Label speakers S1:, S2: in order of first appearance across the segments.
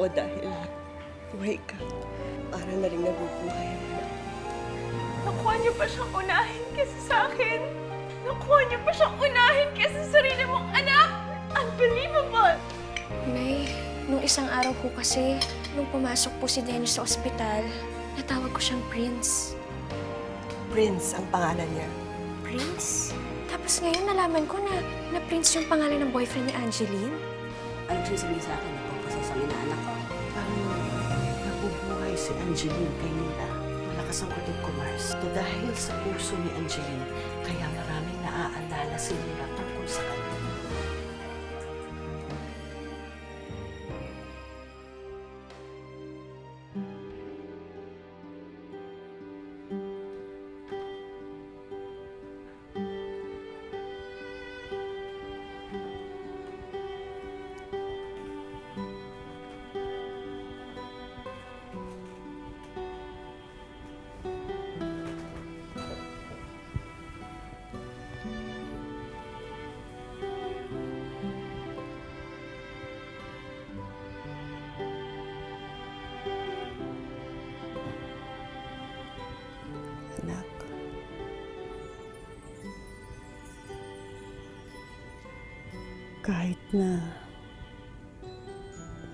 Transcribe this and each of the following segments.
S1: ako dahil buhay ka. Para na rin nabubuhay ang anak ko.
S2: Nakuha niyo pa siyang unahin kaysa sa akin. Nakuha niyo pa siyang unahin kaysa sa sarili mong anak. Unbelievable!
S3: Nay, nung isang araw po kasi, nung pumasok po si Dennis sa ospital, natawag ko siyang Prince.
S1: Prince ang pangalan niya.
S3: Prince? Tapos ngayon nalaman ko na Prince yung pangalan ng boyfriend ni Angeline.
S4: Anong sinasabihin sa akin? Nagpapasay sa inaanak ko.
S5: Parang nabubuhay si Angeline kay Nila. Malakas ang kutob ko, Mars. Dahil sa puso ni Angeline, kaya maraming naaalala si Nila tungkol sa kanya. Anak, kahit na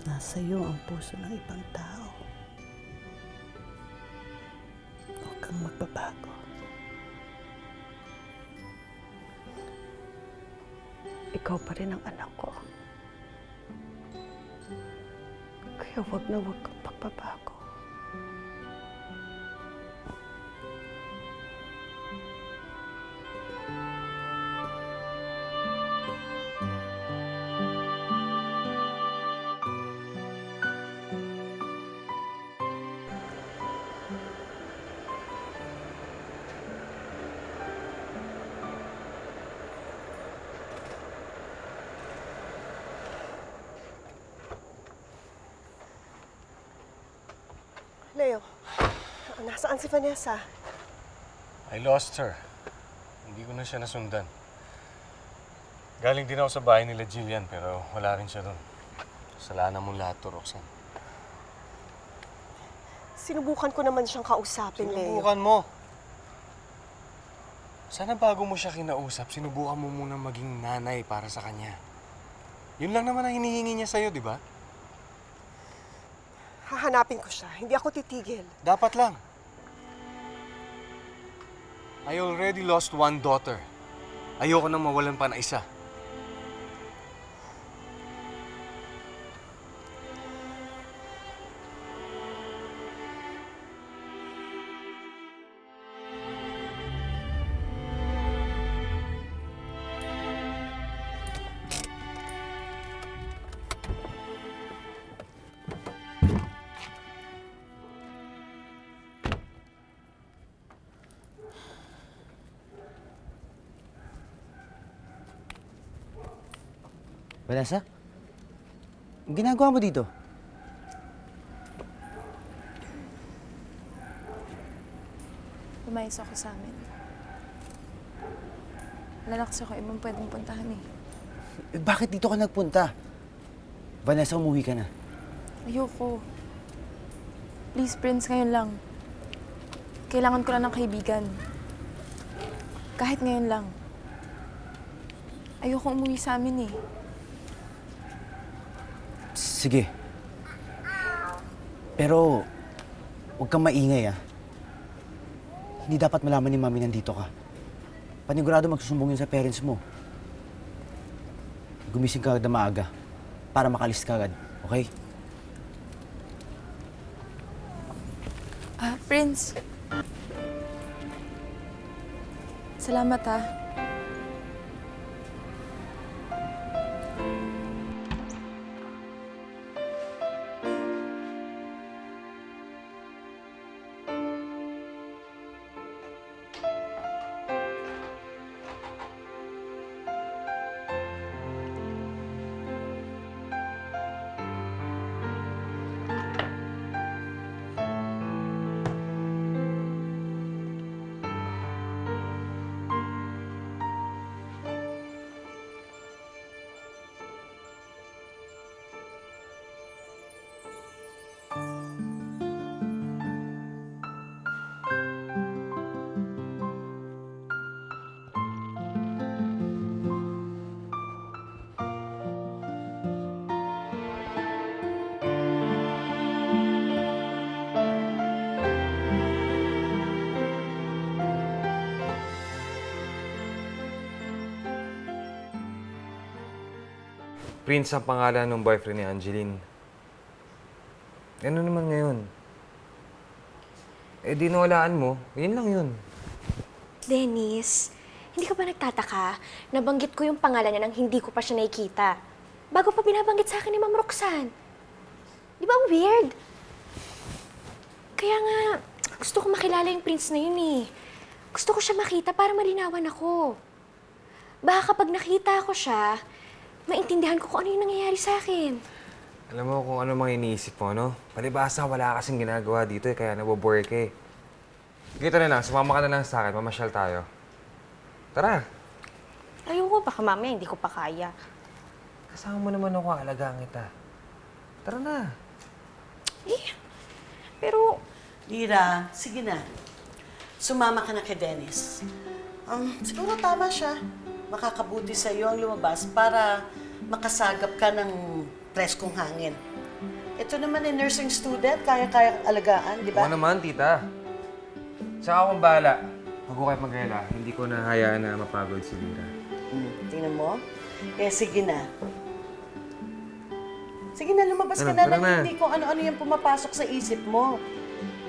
S5: nasa iyo ang puso ng ibang tao, huwag kang magbabago. Ikaw pa rin ang anak ko. Kaya huwag na huwag kang pagbabago.
S1: Leo, nasaan si Vanessa?
S6: I lost her. Hindi ko na siya nasundan. Galing din ako sa bahay nila Jillian pero wala rin siya doon. Kasalanan mo lahat to, Roxanne.
S1: Sinubukan ko naman siyang kausapin, Leo.
S6: Sinubukan mo. Sana bago mo siya kinausap, sinubukan mo munang maging nanay para sa kanya. Yun lang naman ang hinihingi niya sa'yo, di ba?
S1: Hahanapin ko siya. Hindi ako titigil.
S6: Dapat lang. I already lost one daughter. Ayoko nang mawalan pa na isa.
S7: Vanessa? Ang ginagawa mo dito?
S2: Lumayas ako sa amin. Wala na kasi ako ibang pwedeng puntahan eh.
S7: Bakit dito ka nagpunta? Vanessa, umuwi ka na.
S2: Ayoko. Please, Prince, ngayon lang. Kailangan ko lang ng kaibigan. Kahit ngayon lang. Ayoko umuwi sa amin eh.
S7: Sige. Pero, huwag kang maingay, ah. Hindi dapat malaman ni Mami nandito ka. Panigurado magsusumbong yun sa parents mo. Gumising ka agad na maaga para makalis ka agad, okay?
S2: Prince. Salamat ah.
S8: Prince ang pangalan ng boyfriend ni Angeline. Ano naman ngayon? Eh, di nawalaan mo. Yun lang yun.
S3: Dennis, hindi ka ba nagtataka? Nabanggit ko yung pangalan niya nang hindi ko pa siya nakikita. Bago pa binabanggit sa akin ni Ma'am Roxanne. Di ba ang weird? Kaya nga, gusto ko makilala yung prince na yun eh. Gusto ko siya makita para malinawan ako. Baka kapag nakita ko siya, maintindihan ko kung ano yung nangyayari sa akin.
S8: Alam mo kung ano mang iniisip mo, no? Palibasa, wala kasing ginagawa dito eh, kaya nabobore ka eh. Gito na lang, sumama ka na lang sa akin, mamasyal tayo. Tara!
S3: Ayoko, baka mamaya hindi ko pa kaya.
S8: Kasama mo naman ako, alagaan kita. Tara na!
S3: Pero,
S5: Lira, sige na. Sumama ka na kay Dennis. Siguro tama siya. Makakabuti sa iyo ang lumabas para makasagap ka ng preskong hangin. Ito naman ay nursing student, kaya-kaya alagaan, di ba?
S8: Oo naman, tita. Tsaka akong bahala. Huwag ko kayo mag-alala. Hindi ko nahayaan na mapagod si Lira.
S5: Tingnan mo. Eh, sige na. Sige na, lumabas ka
S8: Ano,
S5: na
S8: tara
S5: lang.
S8: na.
S5: Hindi kung ano-ano yung pumapasok sa isip mo.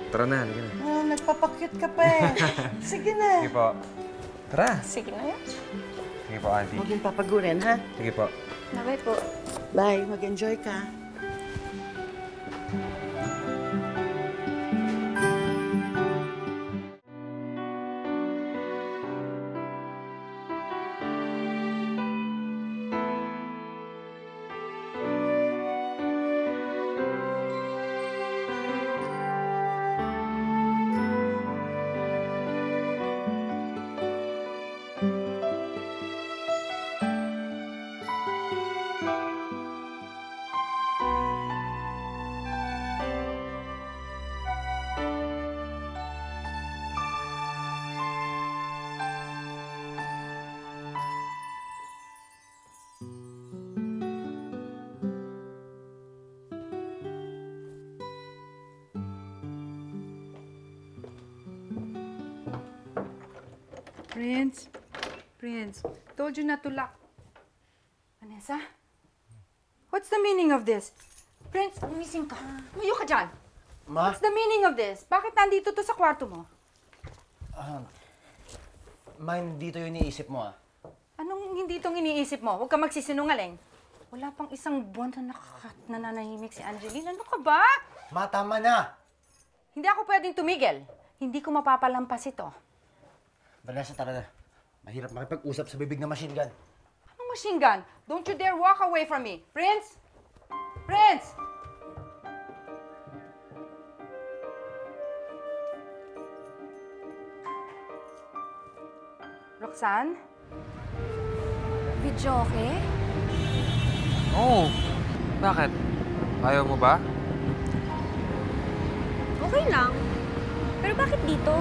S8: Tara na, halika na.
S5: Nagpapakyut ka pa eh. Sige na.
S8: Sige po. Tara!
S3: sige na yan.
S8: Sige po, auntie.
S5: Huwag yung papagurin, ha?
S8: Sige po.
S3: Bye po.
S5: Bye. Mag-enjoy ka.
S9: Prince, told you not to lock. Vanessa? What's the meaning of this? Prince, umising ka. Umayo ka dyan.
S7: Ma?
S9: What's the meaning of this? Bakit nandito to sa kwarto mo?
S7: Ma, dito yung iniisip mo ah.
S9: Anong hindi itong iniisip mo? Huwag ka magsisinungaling. Wala pang isang buwan na nananahimik si Angeline. Ano ka ba?
S7: Ma, tama na!
S9: Hindi ako pwedeng tumigil. Hindi ko mapapalampas ito.
S7: Vanessa, tara na. Mahirap makipag-usap sa bibig na machine gun.
S9: Anong machine gun? Don't you dare walk away from me. Prince? Prince! Roxanne?
S3: Video okay?
S8: Oo. Bakit? Ayaw mo ba?
S3: Okay lang. Pero bakit dito?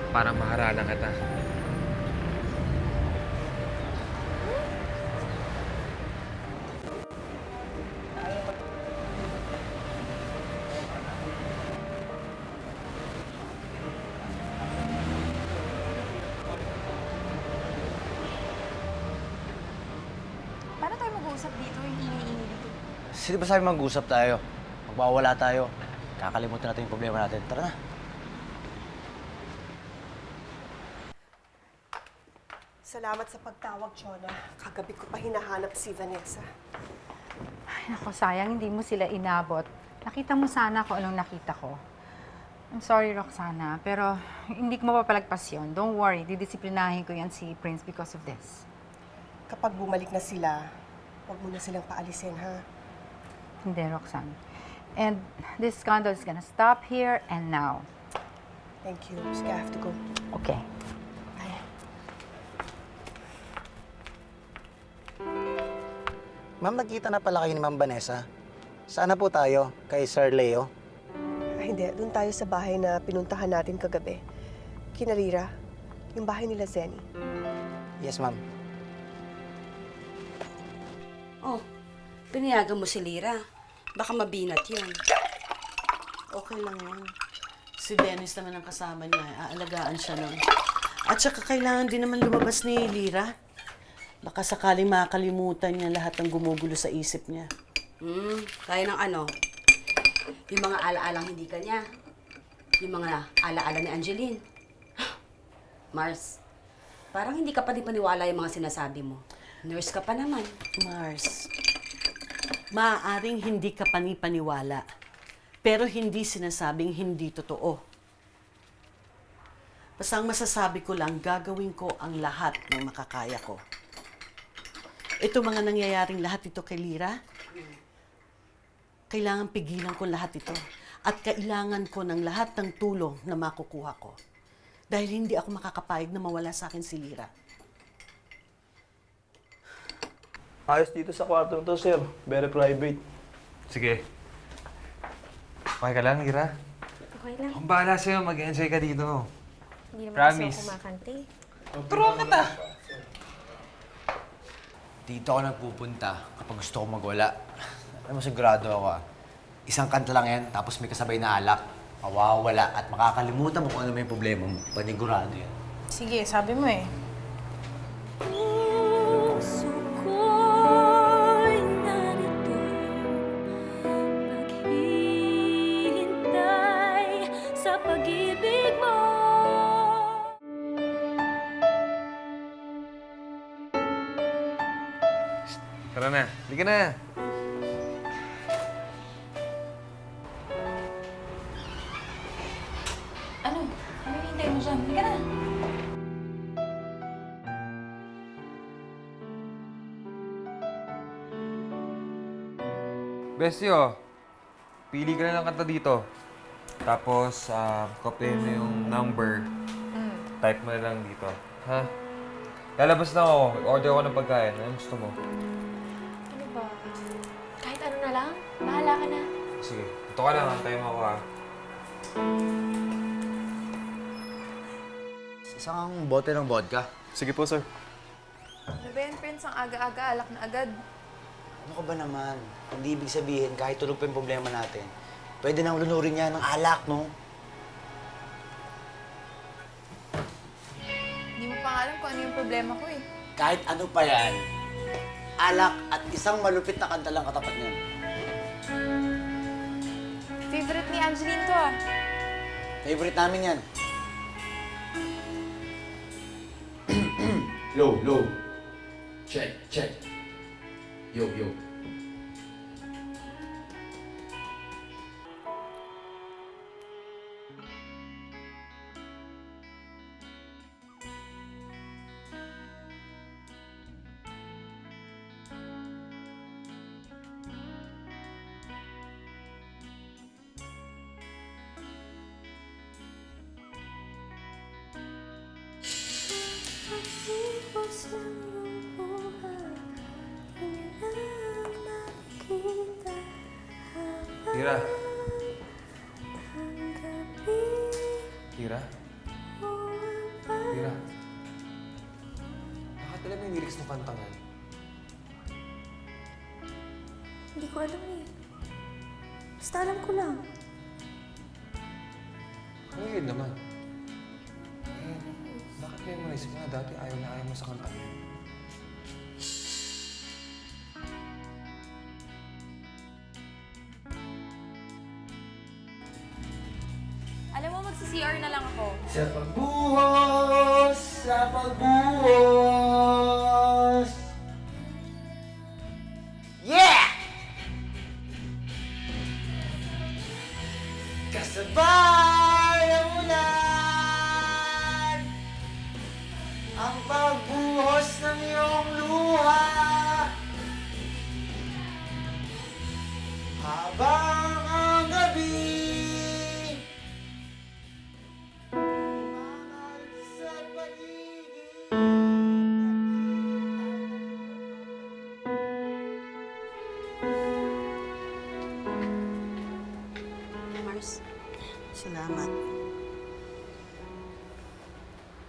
S8: Para maharalan kita.
S2: Paano tayo mag-uusap dito? Yung ingay-ingay dito.
S7: Sino ba sabi mag-usap tayo? Magbawala tayo. Kakalimutan natin yung problema natin. Tara na.
S1: Salamat sa pagtawag, Chona. Kagabi ko pa hinahanap si Vanessa.
S9: Ay, naku, sayang hindi mo sila inabot. Nakita mo sana kung anong nakita ko. I'm sorry, Roxana, pero hindi ko mapapalagpas yun. Don't worry, didisiplinahin ko yan si Prince because of this.
S1: Kapag bumalik na sila, huwag mo na silang paalisin, ha?
S9: Hindi, Roxanne. And this scandal is gonna stop here and now.
S1: Thank you. Sige, I have to go.
S9: Okay.
S7: Ma'am, nagkita na pala kayo ni Ma'am Vanessa. Sana po tayo kay Sir Leo.
S1: Ay, hindi. Doon tayo sa bahay na pinuntahan natin kagabi. Kinarira. Yung bahay nila Zenny.
S7: Yes, ma'am.
S4: Oh, pinayagan mo si Lira. Baka mabinat yun.
S5: Okay lang yan. Si Dennis naman ang kasama niya. Aalagaan siya nun. At saka kailangan din naman lumabas ni Lira. Baka sakaling makakalimutan niya lahat ng gumugulo sa isip niya.
S4: Kaya ng ano? Yung mga alaalang hindi kanya. Yung mga alaala ni Angeline. Mars, parang hindi ka pa din paniwala yung mga sinasabi mo. Nurse ka pa naman.
S5: Mars, maaaring hindi ka panipaniwala, pero hindi sinasabing hindi totoo. Basta ang masasabi ko lang, gagawin ko ang lahat ng makakaya ko. Ito mga nangyayaring lahat ito kay Lira, kailangan pigilan ko lahat ito. At kailangan ko ng lahat ng tulong na makukuha ko. Dahil hindi ako makakapayag na mawala sa akin si Lira.
S10: Ayos dito sa kwarto to, sir. Very private.
S8: Sige. Okay ka lang, Ira?
S3: Okay lang.
S8: Kung bahala sa'yo, mag-enjoy ka dito.
S3: Hindi naman
S8: Promise.
S3: kasi ako kumakante.
S7: Dito ako nagpupunta kapag gusto ko magwala. Alam mo, sigurado ako isang kanta lang yan, tapos may kasabay na alak. Mawawala at makakalimutan mo kung ano may problema mo. Panigurado yan.
S9: Sige, sabi mo eh.
S2: Puso ko'y narito, naghihintay sa pag-ibig mo.
S8: Tara na. Halika na.
S2: Ano? Ano hintay mo dyan? Halika na.
S8: Bestyo, pili ka na ng kanta dito. Tapos, copy mo yung number. Type mo na lang dito. Ha? Lalabas na ako. Order ako ng pagkain. Anong gusto mo?
S3: Ano ba? Kahit ano na lang, bahala ka na.
S8: Sige. Ito ka lang. Antayin mo ako ha.
S7: Isang bote ng vodka.
S10: Sige po, sir.
S2: Ano ba yan, Prince? Ang aga-aga, alak na agad.
S7: Ano ka ba naman? Hindi ibig sabihin, kahit tulog pa yung problema natin, pwede nang lunurin niya ng alak, no?
S2: Hindi mo pa nga alam kung ano yung problema ko eh.
S7: Kahit ano pa yan, alak at isang malupit na kanta lang katapat niyan.
S2: Favorite ni Angeline to ah.
S7: Favorite namin yan.
S11: Low, low. Check, check. Yo, yo.
S8: Tira. Tira? Tira? Bakit alam mo yung lyrics ng kantang yan?
S3: Hindi ko alam eh. Basta alam ko lang.
S8: Ang weird naman. Eh, bakit memorize mo na dati ayaw na ayaw mo sa kantang yan?
S2: Alam mo, magsi-CR na lang ako.
S7: Sa pagbuhos, sa pagbuhos. Yeah! Kasabay ang ulan, ang pagbuhos ng iyong luha. Habang ang gabi sa paligid.
S4: Mars,
S5: Salamat.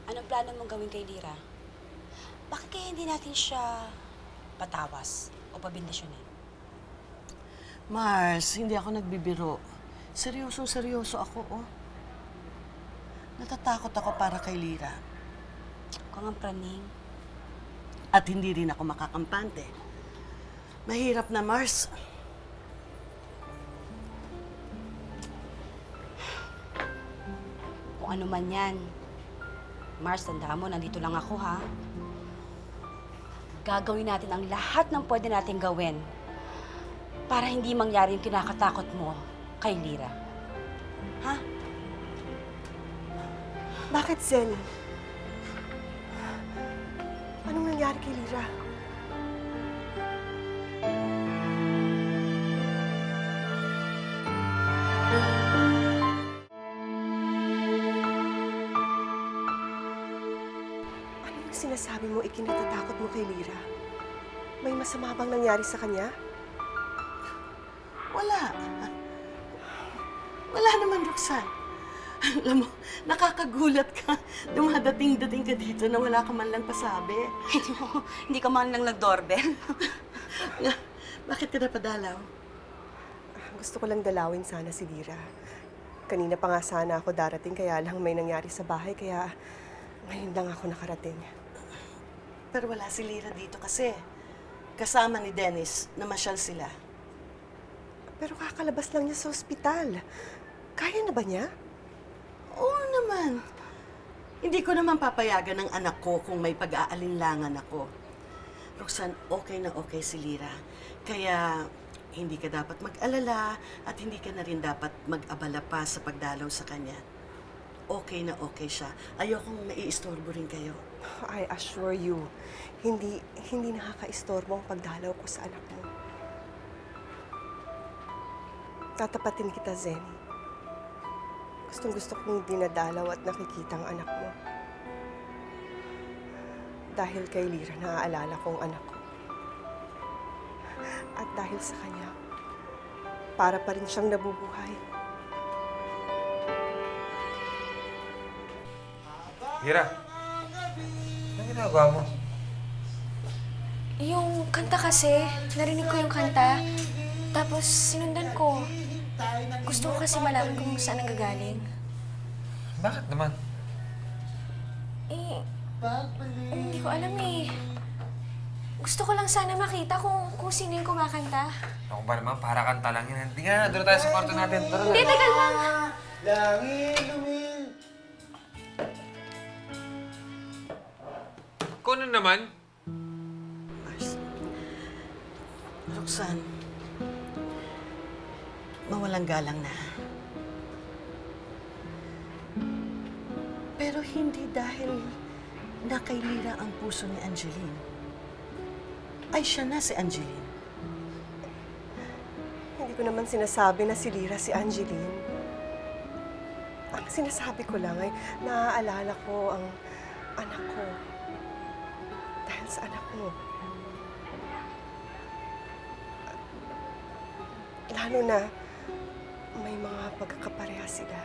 S4: anong plano mong gawin kay Lira? Bakit kaya hindi natin siya patawas o pabindisyonin?
S5: Mars, hindi ako nagbibiro. Seryoso ako, oh. Natatakot ako para kay Lira.
S4: Kung ang praning,
S5: At hindi rin ako makakampante. Mahirap na, Mars.
S4: Kung ano man yan. Mars, tandaan mo, nandito lang ako, ha? Gagawin natin ang lahat ng pwede nating gawin para hindi mangyari yung kinakatakot mo kay Lira. Ha?
S1: Bakit, Zen? Anong nangyari kay Lira? Ano yung sinasabi mo ikinatatakot mo kay Lira? May masama bang nangyari sa kanya?
S5: Wala. Wala naman, Roxanne. Alam mo, nakakagulat ka. Dumadating-dating ka dito na wala ka man lang pasabi.
S4: Hindi ka man lang nag-doorbell.
S5: Bakit ka napadalaw?
S1: Gusto ko lang dalawin sana si Lira. Kanina pa nga sana ako darating, kaya lang may nangyari sa bahay, kaya ngayon lang ako nakarating.
S5: Pero wala si Lira dito kasi. Kasama ni Dennis, namasyal sila.
S1: Pero kakalabas lang niya sa ospital. Kaya na ba niya?
S5: Oo naman. Hindi ko naman papayagan ng anak ko kung may pag-aalinlangan ako. Roxanne, okay na okay si Lira. Kaya hindi ka dapat mag-alala at hindi ka na rin dapat mag-abala pa sa pagdalaw sa kanya. Okay na okay siya. Ayokong naiistorbo rin kayo.
S1: I assure you, hindi nakakaistorbo ang pagdalaw ko sa anak mo. Tatapatin kita, Zenny. Gustong-gusto kong dinadalaw at nakikita ang anak mo. Dahil kay Lira, naaalala ko ang anak ko. At dahil sa kanya, para pa rin siyang nabubuhay.
S8: Lira, anong ginagawa mo?
S3: Yung kanta kasi, narinig ko yung kanta. Tapos sinundan ko. Gusto ko kasi malaman kung saan nanggagaling.
S8: Bakit naman?
S3: Eh, hindi ko alam eh. Gusto ko lang sana makita kung sino yung kumakanta.
S8: Ako ba naman, para kanta lang yan. Hindi nga, doon tayo sa kwarto natin. Tara na.
S3: Hindi, tagal lang.
S8: Kung ano naman?
S5: Mars. Roxanne, mawalang galang na. Pero hindi dahil na kay Lira ang puso ni Angeline. Ay, siya na si Angeline.
S1: Hindi ko naman sinasabi na si Lira si Angeline. Ang sinasabi ko lang ay naaalala ko ang anak ko. Dahil sa anak mo. Lalo na may mga pagkakapareha sila.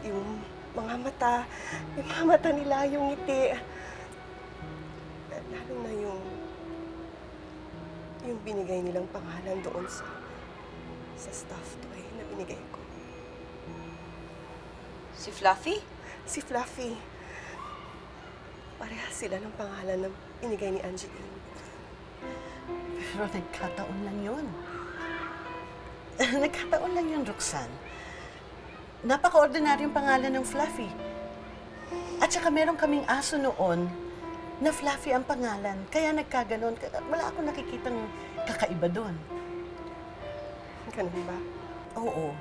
S1: Yung mga mata nila, yung ngiti. Lalo na yung binigay nilang pangalan doon sa stuffed toy na binigay ko.
S4: Si Fluffy?
S1: Si Fluffy. Pareha sila ng pangalan na binigay ni Angeline.
S5: Pero nagkataon lang yun. Nagkataon lang yun, Roxanne. Napaka-ordinaryong pangalan ng Fluffy. At saka meron kaming aso noon na Fluffy ang pangalan. Kaya nagkaganon. Wala akong nakikitang kakaiba doon.
S1: Ganun ba?
S5: Oo.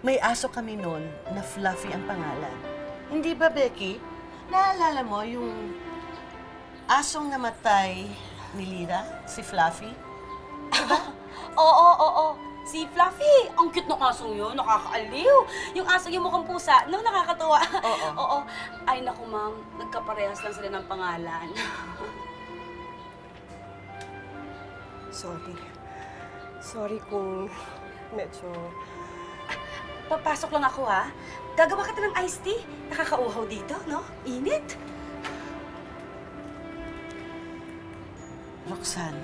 S5: May aso kami noon na Fluffy ang pangalan. Hindi ba, Becky? Naalala mo yung asong namatay ni Lira, si Fluffy?
S4: Oo. Si Fluffy, ang cute ng asong yun, nakakaaliw. Yung aso yung mukhang pusa, no, nakakatuwa. Oo. Ay, naku ma'am, nagkaparehas lang sila ng pangalan.
S1: Sorry kung medyo...
S4: Papasok lang ako, ha? Gagawa kita ng iced tea. Nakakauhaw dito, no? Init.
S5: Roxanne,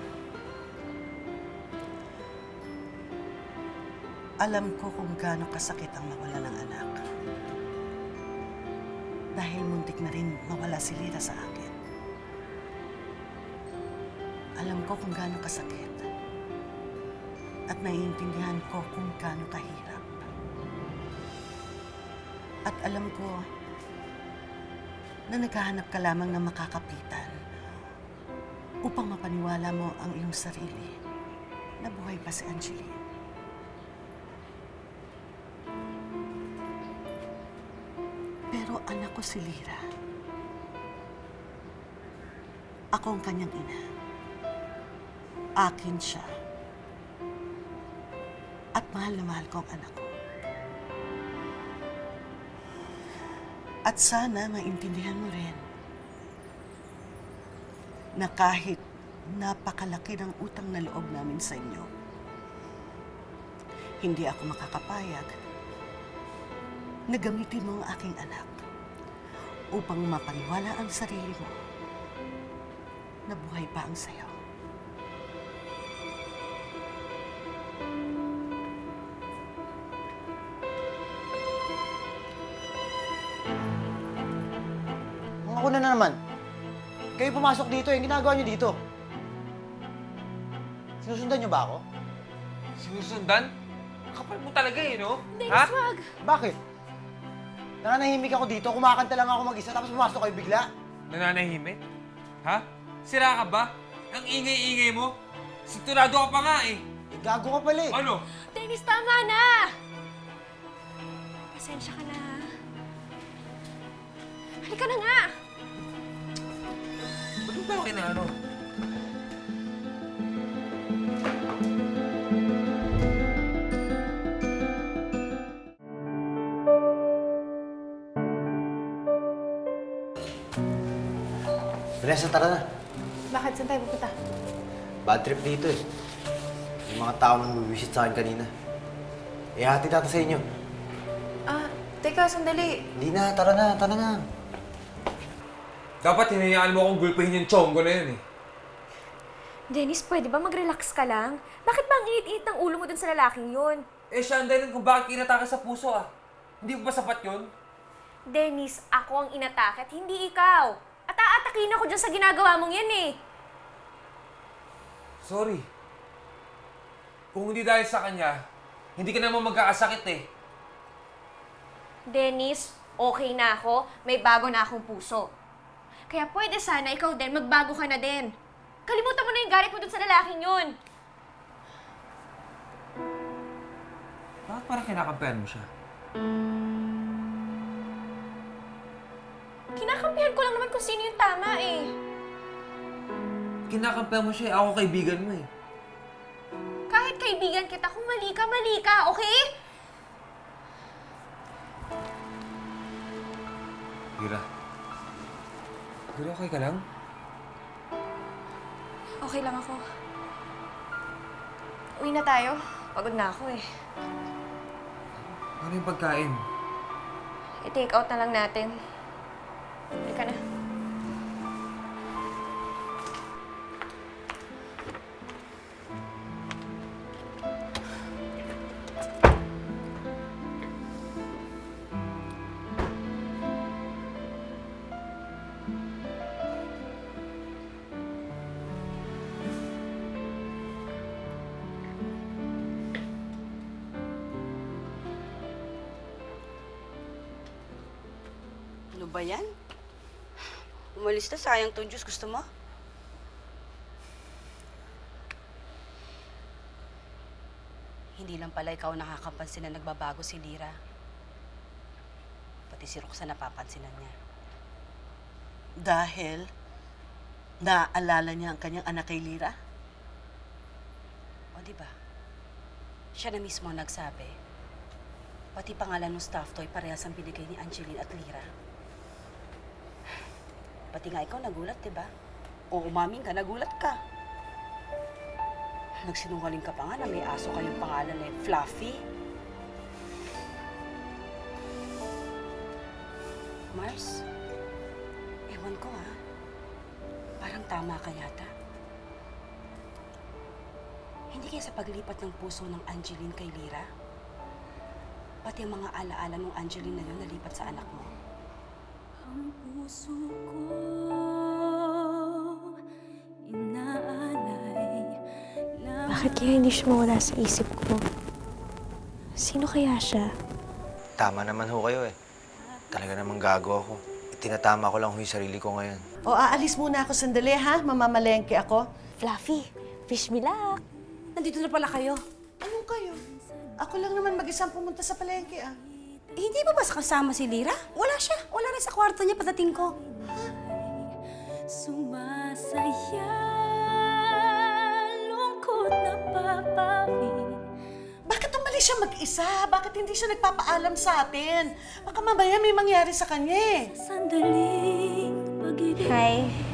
S5: alam ko kung gaano kasakit ang mawala ng anak. Dahil muntik na rin mawala si Lira sa akin. Alam ko kung gaano kasakit. At naiintindihan ko kung gaano kahirap. At alam ko na naghahanap ka lamang ng makakapitan upang mapaniwala mo ang iyong sarili na buhay pa si Angeline. Pero anak ko si Lyra. Ako ang kanyang ina. Akin siya. At mahal na mahal ko ang anak ko. At sana maintindihan mo rin na kahit napakalaki ng utang na loob namin sa inyo, hindi ako makakapayag na gamitin mo ang aking anak upang mapaniwala ang sarili mo na buhay pa ang sayo.
S7: Ako na naman. Kayo pumasok dito, yung ginagawa niyo dito. Sinusundan niyo ba ako?
S8: Sinusundan? Kapal mo talaga eh, no?
S3: Dennis,
S8: Ha?
S3: wag!
S7: Bakit? Nananahimik ako dito, kumakanta lang ako mag-isa, tapos pumasok kayo bigla.
S8: Nananahimik? Ha? Sira ka ba? Ang ingay-ingay mo? Sinturado ka pa nga eh.
S7: Gago ka pala eh.
S8: Ano?
S3: Dennis, tama na! Pasensya ka na, ha? Halika na nga!
S8: Ba't mo ba ako kinaano?
S7: Vanessa, tara na.
S2: Bakit? Saan tayo pupunta?
S7: Bad trip dito eh. Yung mga tao nang buwisit sa akin kanina. Hatid ata sa inyo.
S2: Teka, sandali.
S7: Hindi na, tara na, tara na.
S8: Dapat hinayaan mo akong gulpahin yung chongo na yun eh.
S3: Dennis, pwede ba mag-relax ka lang? Bakit ba ang init-init ng ulo mo dun sa lalaking yun?
S8: Eh siya ang dahilan kung bakit kinatake sa puso ah. Hindi mo ba sapat yun?
S3: Dennis, ako ang inatake at hindi ikaw. At aatakin ako dyan sa ginagawa mong yan eh.
S8: Sorry. Kung hindi dahil sa kanya, hindi ka naman magkakasakit eh.
S3: Dennis, okay na ako. May bago na akong puso. Kaya pwede sana ikaw din, magbago ka na din. Kalimutan mo na yung galit mo dun sa lalaking yun.
S8: Bakit parang kinakampihan mo siya?
S3: Kinakampihan ko lang naman kung sino yung tama eh.
S8: Kinakampihan mo siya eh. Ako kaibigan mo eh.
S3: Kahit kaibigan kita, kung mali ka, okay?
S8: Lyra. Lyra, okay ka lang?
S3: Okay lang ako. Uwi na tayo. Pagod na ako eh.
S8: Ano yung pagkain?
S3: I-take out na lang natin. Halika na.
S4: Ano ba yan? Umalis na, sayang tong juice. Gusto mo? Hindi lang pala ikaw nakakapansin na nagbabago si Lyra. Pati si Roxanne napapansinan niya.
S5: Dahil naaalala niya ang kanyang anak kay Lyra?
S4: O, di ba? Siya na mismo ang nagsabi. Pati pangalan ng staff toy parehas ang binigay ni Angeline at Lyra. Pati nga ikaw nagulat, di ba? O umaming ka, nagulat ka. Nagsinungaling ka pa nga na may aso kayong pangalan eh, Fluffy. Mars, ewan ko ha. Parang tama ka yata. Hindi kaya sa paglipat ng puso ng Angeline kay Lyra? Pati ang mga alaala ng Angeline na yun nalipat sa anak mo.
S2: Ang puso ko inaala
S3: Bakit kaya hindi siya mawala sa isip ko? Sino kaya siya?
S7: Tama naman ho kayo eh. Talaga namang gago ako. Tinatama ko lang ho yung sarili ko ngayon.
S5: O, aalis muna ako sandali, ha? Mamamalengke ako.
S3: Fluffy, wish me luck.
S4: Nandito na pala kayo.
S5: Anong kayo? Ako lang naman mag-isang pumunta sa palengke, ah.
S4: Eh, hindi ba kasama si Lira? Wala siya. Wala rin sa kwarto niya pagdating ko.
S2: Sumasaya, lungkot na papawi.
S5: Bakit umalis siya mag-isa? Bakit hindi siya nagpapaalam sa atin? Baka mamaya may mangyari sa kanya, eh.
S2: Sandaling pag-ibig.
S3: Hi.